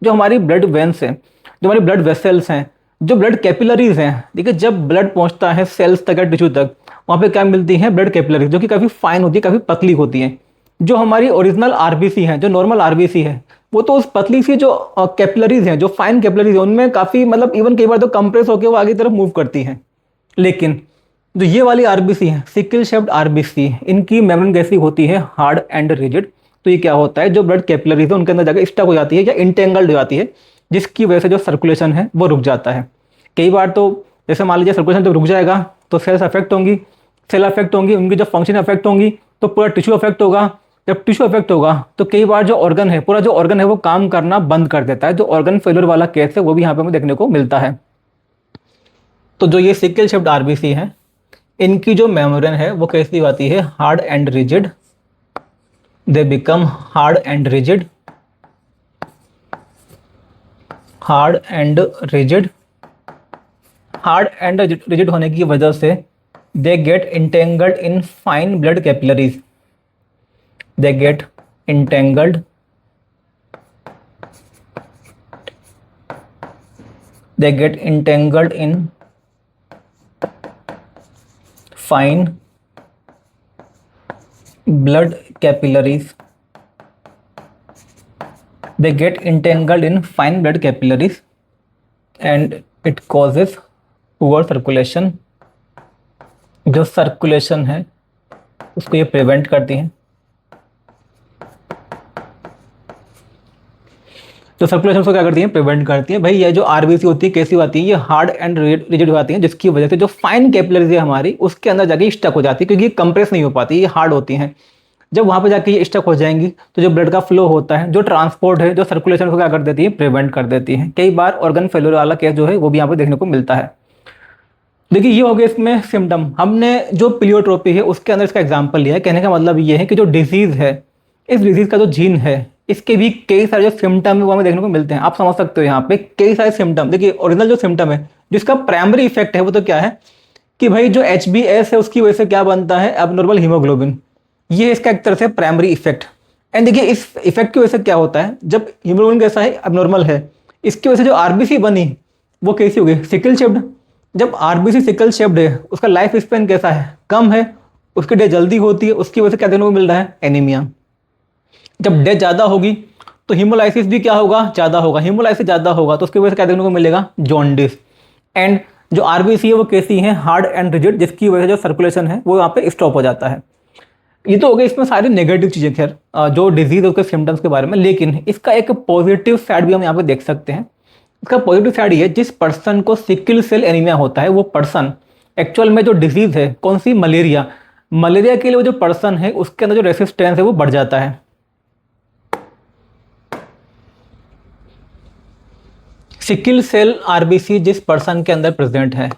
जो हमारी ब्लड वेन्स हैं, जो हमारी ब्लड वेसल्स हैं, जो ब्लड कैपिलरीज हैं, देखिए जब ब्लड पहुंचता है सेल्स तक या टिश्यू तक, वहाँ पे क्या मिलती हैं, ब्लड कैपिलरीज, जो कि काफ़ी फाइन होती है, काफ़ी पतली होती हैं। जो हमारी ओरिजिनल आरबीसी है, जो नॉर्मल आरबीसी है, वो तो उस पतली सी जो कैपिलरीज हैं, जो फाइन कैपिलरीज हैं, उनमें काफ़ी मतलब इवन कई बार तो कंप्रेस होकर वो आगे तरफ मूव करती हैं। लेकिन जो ये वाली आरबीसी है, सिकल शेप्ड आरबीसी, इनकी मेम्ब्रेन कैसी होती है, हार्ड एंड रिजिड। तो ये क्या होता है, जो ब्लड कैपिलरीज है उनके अंदर जाकर स्टक हो जाती है या इंटेंगल्ड हो जाती है, जिसकी वजह से जो सर्कुलेशन है वो रुक जाता है। कई बार तो जैसे मान लीजिए सर्कुलेशन जब रुक जाएगा तो सेल्स अफेक्ट होंगी, सेल अफेक्ट होंगी, उनकी जो फंक्शन अफेक्ट होंगी, तो पूरा टिश्यू अफेक्ट होगा। जब टिश्यू अफेक्ट होगा तो कई बार जो ऑर्गन है, पूरा जो ऑर्गन है वो काम करना बंद कर देता है। जो ऑर्गन फेलियर वाला केस है वो भी यहाँ पे हमें देखने को मिलता है। तो जो ये सिकल शेप्ड आरबीसी है, इनकी जो मेम्ब्रेन है वो कैसी आती है, hard and rigid. They become hard and rigid, hard and rigid. Hard and rigid होने की वजह से they get entangled in fine blood capillaries, they get entangled, in fine blood capillaries, they get entangled in fine blood capillaries and it causes poor circulation। जो circulation है उसको ये prevent करती हैं। जो सर्कुलेशन को क्या करती है, प्रिवेंट करती है। भाई ये जो आरबीसी होती है कैसी होती है, ये हार्ड एंड रिजिड होती है, जिसकी वजह से जो फाइन कैपिलरीज है हमारी उसके अंदर जाके स्टक हो जाती है, क्योंकि कंप्रेस नहीं हो पाती, ये हार्ड होती हैं। जब वहां पे जाके ये स्टक हो जाएंगी तो जो ब्लड का फ्लो होता है, जो ट्रांसपोर्ट है, जो सर्कुलेशन को क्या कर देती है, प्रिवेंट कर देती है। कई बार ऑर्गन फेलियर वाला केस जो है वो भी यहाँ पे देखने को मिलता है। देखिए ये हो गया इसमें सिम्टम। हमने जो प्लियोट्रोपी है उसके अंदर इसका एग्जाम्पल लिया है। कहने का मतलब ये है कि जो डिजीज है, इस डिजीज का जो जीन है, इसके भी कई सारे जो सिम्टम है वो हमें देखने को मिलते हैं। आप समझ सकते हो यहाँ पे कई सारे सिम्टम। देखिए ओरिजिनल जो सिम्टम है, जिसका प्राइमरी इफेक्ट है वो तो क्या है कि भाई जो HbS है उसकी वजह से क्या बनता है, एबनॉर्मल हीमोग्लोबिन। ये इसका एक तरह से प्राइमरी इफेक्ट। एंड देखिए इस इफेक्ट की वजह से क्या होता है, जब हीमोग्लोबिन कैसा है, एबनॉर्मल है, इसकी वजह से जो आरबीसी बनी वो कैसी हो गई, सिकल शेप्ड। जब आरबीसी सिकल शेप्ड है उसका लाइफ स्पेन कैसा है, कम है, उसकी डेथ जल्दी होती है, उसकी वजह से क्या देखने को मिल रहा है, एनीमिया। जब डेथ ज़्यादा होगी तो हीमोलाइसिस भी क्या होगा, ज़्यादा होगा। हीमोलाइसिस ज़्यादा होगा तो उसकी वजह से क्या देखने को मिलेगा, जॉन्डिस। एंड जो आरबीसी है वो कैसी है, हार्ड एंड रिजिड, जिसकी वजह से जो सर्कुलेशन है वो यहाँ पे स्टॉप हो जाता है। ये तो हो गई इसमें सारी नेगेटिव चीज़ें, खैर जो डिजीज है उसके सिम्टम्स के बारे में। लेकिन इसका एक पॉजिटिव साइड भी हम यहाँ पे देख सकते हैं। इसका पॉजिटिव साइड ये, जिस पर्सन को सिकल सेल एनीमिया होता है वो पर्सन एक्चुअल में जो डिजीज है कौन सी, मलेरिया, मलेरिया के लिए वो जो पर्सन है उसके अंदर जो रेसिस्टेंस है वो बढ़ जाता है। सिकल सेल आरबीसी जिस पर्सन के अंदर प्रेजेंट है,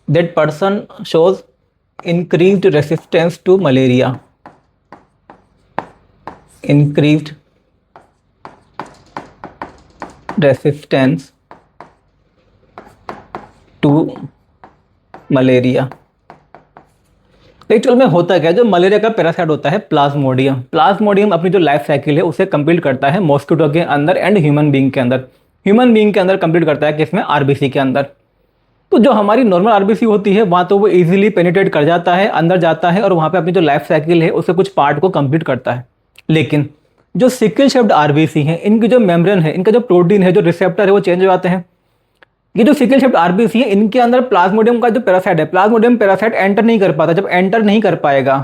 that person shows increased resistance to malaria, increased resistance to malaria। Actual में होता क्या है, जो मलेरिया का पैरासाइट होता है प्लाज्मोडियम, प्लाज्मोडियम अपनी जो लाइफ साइकिल है उसे कंप्लीट करता है मॉस्किटो के अंदर एंड ह्यूमन बीइंग के अंदर। ह्यूमन बीइंग के अंदर कंप्लीट करता है किसमें, आरबीसी के अंदर। तो जो हमारी नॉर्मल आरबीसी होती है वहाँ तो वो इजीली पेनिट्रेट कर जाता है, अंदर जाता है और वहाँ पे अपनी जो लाइफ साइकिल है उससे कुछ पार्ट को कंप्लीट करता है। लेकिन जो सिकल शेप्ड आरबीसी है, इनकी जो मेम्ब्रेन है, इनका जो प्रोटीन है, जो रिसेप्टर है वो चेंज हो जाते हैं। ये जो सिकल शेप्ड आरबीसी है इनके अंदर प्लाज्मोडियम का जो पैरासाइट है, प्लाज्मोडियम पैरासाइट एंटर नहीं कर पाता। जब एंटर नहीं कर पाएगा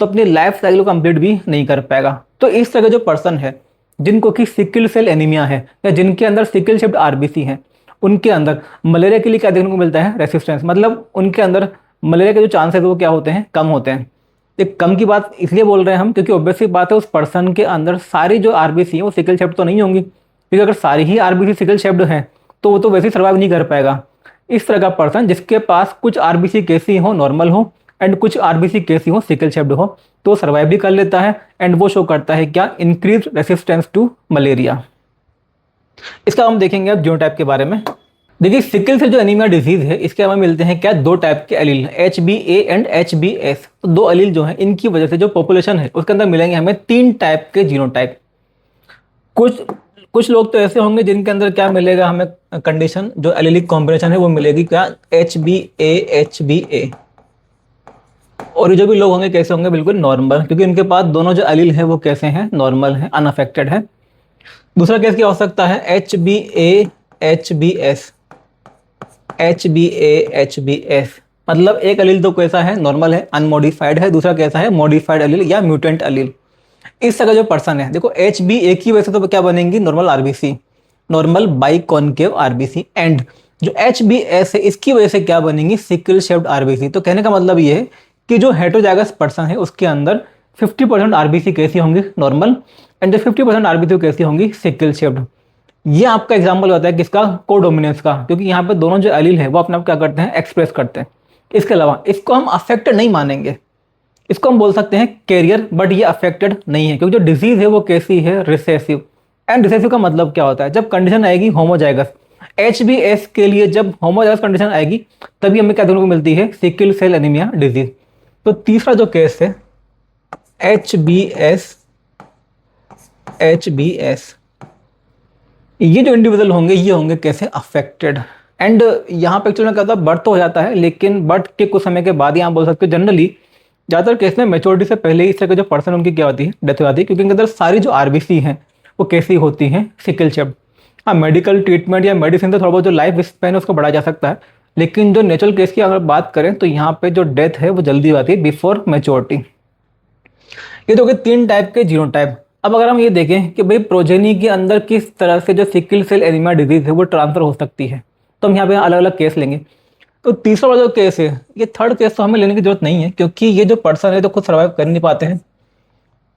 तो अपनी लाइफ साइकिल को कंप्लीट भी नहीं कर पाएगा। तो इस तरह जो पर्सन है जिनको कि सिकल सेल एनीमिया है या जिनके अंदर सिकल शेप्ड आरबीसी है, उनके अंदर मलेरिया के लिए क्या देखने को मिलता है, रेसिस्टेंस। मतलब उनके अंदर मलेरिया के जो चांसेस वो क्या होते हैं, कम होते हैं। एक कम की बात इसलिए बोल रहे हैं हम क्योंकि ऑब्वियसली बात है उस पर्सन के अंदर सारी जो आरबीसी है वो सिकल शेप्ड तो नहीं होंगी, क्योंकि अगर सारी ही आरबीसी सिकल शेप्ड है तो वो तो वैसे ही सर्वाइव नहीं कर पाएगा। इस तरह का पर्सन जिसके पास कुछ आरबीसी कैसी हो, नॉर्मल हो, एंड कुछ आरबीसी कैसी हो, सिकल शेप्ड हो, तो सर्वाइव भी कर लेता है। एंड वो शो करता है क्या, इंक्रीज रेसिस्टेंस टू मलेरिया। इसका हम देखेंगे अब जीनोटाइप के बारे में। देखिए सिकल सेल जो एनीमिया डिजीज है इसके हमें मिलते हैं क्या, दो टाइप के एलील, HbA एंड HbS। तो दो एलील जो है इनकी वजह से जो पॉपुलेशन है उसके अंदर मिलेंगे हमें तीन टाइप के जीनोटाइप। कुछ लोग तो ऐसे होंगे जिनके अंदर क्या मिलेगा हमें कंडीशन, जो एलीलिक कॉम्बिनेशन है वो मिलेगी क्या, HbA HbA। और जो भी लोग होंगे कैसे होंगे, बिल्कुल नॉर्मल, क्योंकि इनके पास दोनों जो एलील है वो कैसे हैं, नॉर्मल है, अनअफेक्टेड है। दूसरा केस क्या हो सकता है, HbA HbS, HbA HbS। मतलब एक एलील तो कैसा है, नॉर्मल है, अनमॉडिफाइड है, दूसरा कैसा है, मॉडिफाइड एलील या म्यूटेंट एलील। इस तरह जो पर्सन है, देखो HbA की वजह से तो क्या बनेंगी, normal RBC, normal biconcave RBC. And जो HbS है इसकी वजह से क्या बनेंगी, सिकल शेप्ड आरबीसी। तो कहने का मतलब ये है कि जो हेटेरोजाइगस पर्सन है उसके अंदर 50% आरबीसी कैसी होंगी, नॉर्मल, एंड जो 50% आरबीसी कैसी होंगी, सिकल शेप्ड। ये आपका एग्जाम्पल होता है किसका, कोडोमिनेंस का, क्योंकि यहाँ पे दोनों जो एलील है वो अपने आप क्या करते हैं, एक्सप्रेस करते हैं। इसके अलावा इसको हम अफेक्टेड नहीं मानेंगे, इसको हम बोल सकते हैं कैरियर, बट ये अफेक्टेड नहीं है, क्योंकि जो डिजीज है वो कैसी है, रिसेसिव। एंड रिसेसिव का मतलब क्या होता है, जब कंडीशन आएगी होमोजाइगस, HbS के लिए जब होमोजाइगस कंडीशन आएगी तभी हमें क्या देखने को मिलती है, सिकल सेल एनीमिया डिजीज। तो तीसरा जो केस है HbS ये जो इंडिविजुअल होंगे ये होंगे कैसे, अफेक्टेड। एंड यहाँ पे एक्चुअली क्या होता है, बर्थ तो हो जाता है, लेकिन बर्थ के कुछ समय के बाद ही आप बोल सकते हो जनरली ज़्यादातर केस में मेच्योरिटी से पहले ही इस तरह के जो पर्सन उनकी क्या होती है, डेथ हो जाती है, क्योंकि इनके अंदर सारी जो आरबीसी हैं वो कैसी होती हैं, सिकल शेप्ड। हाँ, मेडिकल ट्रीटमेंट या मेडिसिन से थोड़ा बहुत जो लाइफ स्पैन है उसको बढ़ाया जा सकता है, लेकिन जो नेचुरल केस की अगर बात करें तो यहाँ पे जो डेथ है वो जल्दी आती है, बिफोर मेच्योरिटी। ये तो हो गए 3 टाइप के जीनोटाइप। अब अगर हम ये देखें कि भाई प्रोजेनी के अंदर किस तरह से जो सिकल सेल एनीमिया डिजीज है वो ट्रांसफर हो सकती है, तो हम यहाँ पे अलग अलग केस लेंगे। तो तीसरा वाला जो केस है, ये थर्ड केस तो हमें लेने की जरूरत नहीं है, क्योंकि ये जो पर्सन है तो खुद सर्वाइव कर नहीं पाते हैं।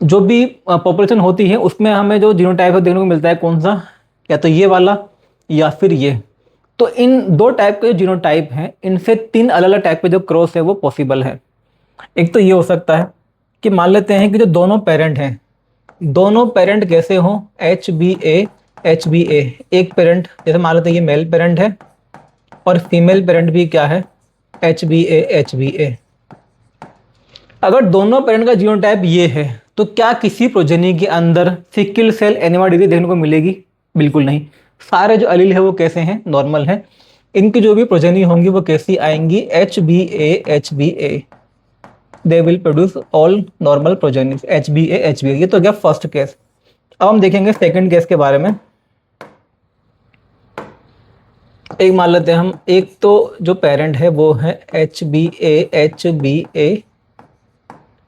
जो भी पॉपुलेशन होती है उसमें हमें जो जीनोटाइप है देखने को मिलता है कौन सा, या तो ये वाला या फिर ये। तो इन 2 टाइप के जो जीनोटाइप हैं इनसे 3 अलग अलग टाइप के जो क्रॉस है वो पॉसिबल है। एक तो ये हो सकता है कि मान लेते हैं कि जो दोनों पेरेंट हैं, दोनों पेरेंट कैसे हों, HbA, एक पेरेंट, जैसे मान लेते हैं ये मेल पेरेंट है और फीमेल पेरेंट भी क्या है, HbA। अगर दोनों पेरेंट का जीनोटाइप ये है तो क्या किसी प्रोजेनी के अंदर सिकल सेल एनीमिया डिजीज देखने को मिलेगी? बिल्कुल नहीं। सारे जो अलील है वो कैसे हैं, नॉर्मल है। इनकी जो भी प्रोजेनी होंगी वो कैसी आएंगी, HbA। They will produce all normal progenies, HbA। ये तो गया फर्स्ट केस। अब हम देखेंगे सेकंड केस के बारे में। एक मान लेते हैं हम, एक तो जो पेरेंट है वो है HbA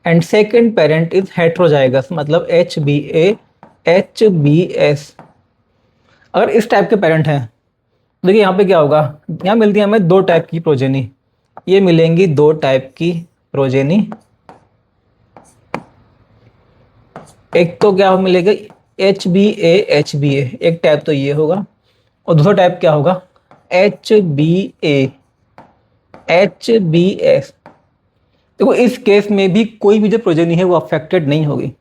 and second parent is heterozygous, मतलब HbA-HbS। अगर इस टाइप के पेरेंट हैं, देखिए यहाँ पे क्या होगा, यहाँ मिलती है हमें 2 टाइप की प्रोजेनी। ये मिलेंगी 2 टाइप की प्रोजेनी। एक तो क्या मिलेगा, HbA, एक टाइप तो ये होगा, और दूसरा टाइप क्या होगा, HbS। देखो इस केस में भी कोई भी जो प्रोजेनी है वो अफेक्टेड नहीं होगी।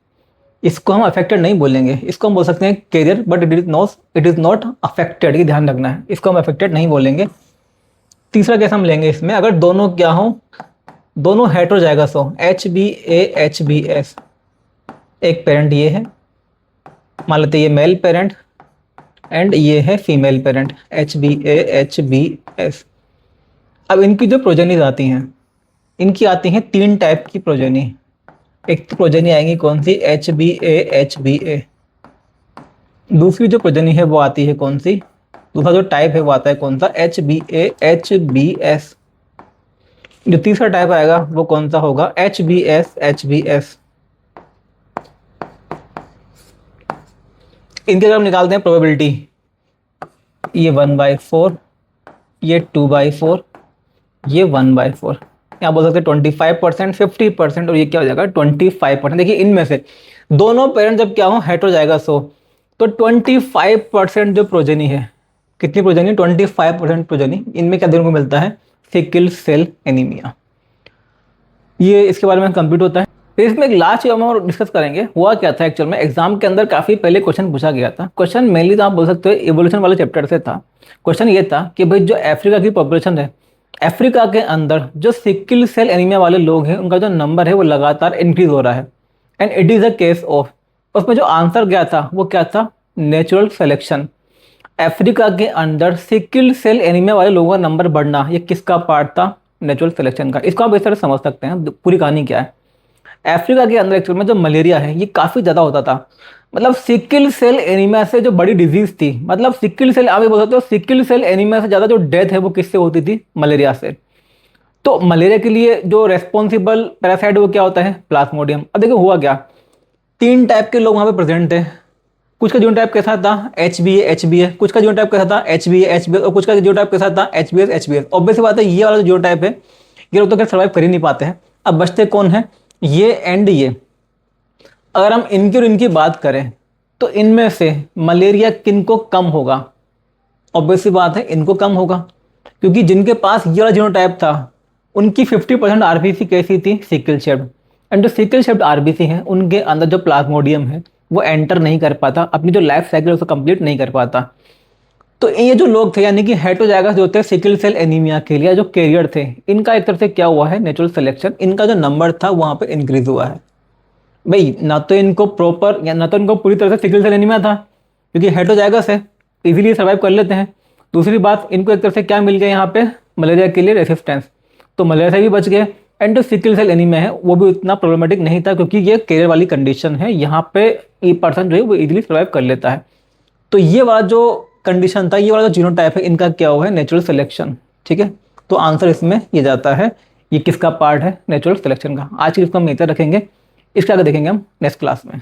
इसको हम अफेक्टेड नहीं बोलेंगे, इसको हम बोल सकते हैं carrier, but it is not affected. ये ध्यान रखना है, इसको हम अफेक्टेड नहीं बोलेंगे। तीसरा केस हम लेंगे इसमें, अगर दोनों क्या हो, दोनों हेट्रोजाइगस हो, HbA-HbS। एक पेरेंट ये है, मान लेते हैं ये मेल पेरेंट एंड ये है फीमेल पेरेंट, HbA-HbS। अब इनकी जो प्रोजेनीज आती हैं, इनकी आती हैं 3 टाइप की प्रोजेनी। एक तो प्रोजेनी आएंगी कौन सी, HbA-HbA। दूसरी जो प्रोजेनी है वो आती है कौन सी, दूसरा जो टाइप है वो आता है कौन सा, HbA-HbS। जो तीसरा टाइप आएगा वो कौन सा होगा, HbS-HbS। इनके अगर हम निकालते हैं प्रोबेबिलिटी, ये 1/4, ये 2/4, ये 1/4। यहाँ बोल सकते हैं 25%, 50%, और ये क्या हो जाएगा 25%। देखिए इनमें से दोनों पेरेंट जब क्या हो, हेट्रोजाइगस हो, तो 25% जो प्रोजेनी है, कितनी प्रोजेनी, 25% प्रोजेनी, इनमें क्या देखने को मिलता है, सिकल सेल एनीमिया। ये इसके बारे में कंप्लीट होता है। फिर इसमें एक लास्ट चीज हम और डिस्कस करेंगे, हुआ क्या था एक्चुअल में। एग्जाम के अंदर काफी पहले क्वेश्चन पूछा गया था। क्वेश्चन मेनली तो आप बोल सकते हो इवोल्यूशन वाले चैप्टर से था। क्वेश्चन ये था कि भाई जो अफ्रीका की पॉपुलेशन है, अफ्रीका के अंदर जो सिकल सेल एनीमिया वाले लोग हैं उनका जो नंबर है वो लगातार इंक्रीज हो रहा है, and it is a case of. उसमें जो आंसर गया था वो क्या था, नेचुरल सिलेक्शन। अफ्रीका के अंदर सिकल सेल एनीमिया वाले लोगों का नंबर बढ़ना, ये किसका पार्ट था, नेचुरल सिलेक्शन का। इसको आप इस तरह समझ सकते हैं, पूरी कहानी क्या है। अफ्रीका के अंदर एक्चुअल में जो मलेरिया है ये काफ़ी ज़्यादा होता था। मतलब सिकल सेल एनीमिया से जो बड़ी डिजीज थी, मतलब सिकल सेल, आप ये बोल सकते हो सिकल सेल एनीमिया से ज़्यादा जो डेथ है वो किससे होती थी, मलेरिया से। तो मलेरिया के लिए जो रेस्पॉन्सिबल पैरासाइट वो क्या होता है, प्लाज्मोडियम। अब देखो हुआ क्या, 3 टाइप के लोग वहाँ पे प्रेजेंट थे। कुछ का जीनोटाइप कैसा था, HbA-HbA, कुछ का जीनोटाइप कैसा था, HbA-HbS, और कुछ का जीनोटाइप कैसा था, HbS-HbS। ऑब्वियस बात है ये वाला जो जीनोटाइप है ये लोग तो खैर सर्वाइव कर ही नहीं पाते हैं। अब बचते कौन है, ये एंड ये। अगर हम इनकी और इनकी बात करें तो इनमें से मलेरिया किनको कम होगा, ऑब्वियस बात है इनको कम होगा, क्योंकि जिनके पास ये वाला जीनोटाइप था उनकी 50% आरबीसी कैसी थी, सिकल शेप्ड। एंड जो सिकल शेप्ड आरबीसी है उनके अंदर जो प्लाज्मोडियम है वो एंटर नहीं कर पाता, अपनी जो लाइफ साइकिल उसको कंप्लीट नहीं कर पाता। तो ये जो लोग थे यानी कि हेट्रोजाइगस जो थे सिकल सेल एनीमिया के लिए जो कैरियर थे, इनका एक तरह से क्या हुआ है, नेचुरल सिलेक्शन। इनका जो नंबर था वहां पे इंक्रीज हुआ है। भाई ना तो इनको प्रॉपर या ना तो इनको पूरी तरह से सिकल सेल एनीमिया था, क्योंकि हेट्रोजाइगस है, इजीली सर्वाइव कर लेते हैं। दूसरी बात, इनको एक तरह से क्या मिल गया यहाँ पे, मलेरिया के लिए रेसिस्टेंस, तो मलेरिया से भी बच गए। एंड जो सिकल सेल एनीमिया है वो भी उतना प्रॉब्लमेटिक नहीं था, क्योंकि ये कैरियर वाली कंडीशन है, यहाँ पे ये पर्सन जो है वो इजीली सर्वाइव कर लेता है। तो ये वाला जो कंडीशन था, ये वाला जो जीनोटाइप है, इनका क्या हुआ है, नेचुरल सिलेक्शन। ठीक है, तो आंसर इसमें ये जाता है, ये किसका पार्ट है, नेचुरल सिलेक्शन का। आज की इसको हम नेचर रखेंगे, इसके आगे देखेंगे हम नेक्स्ट क्लास में।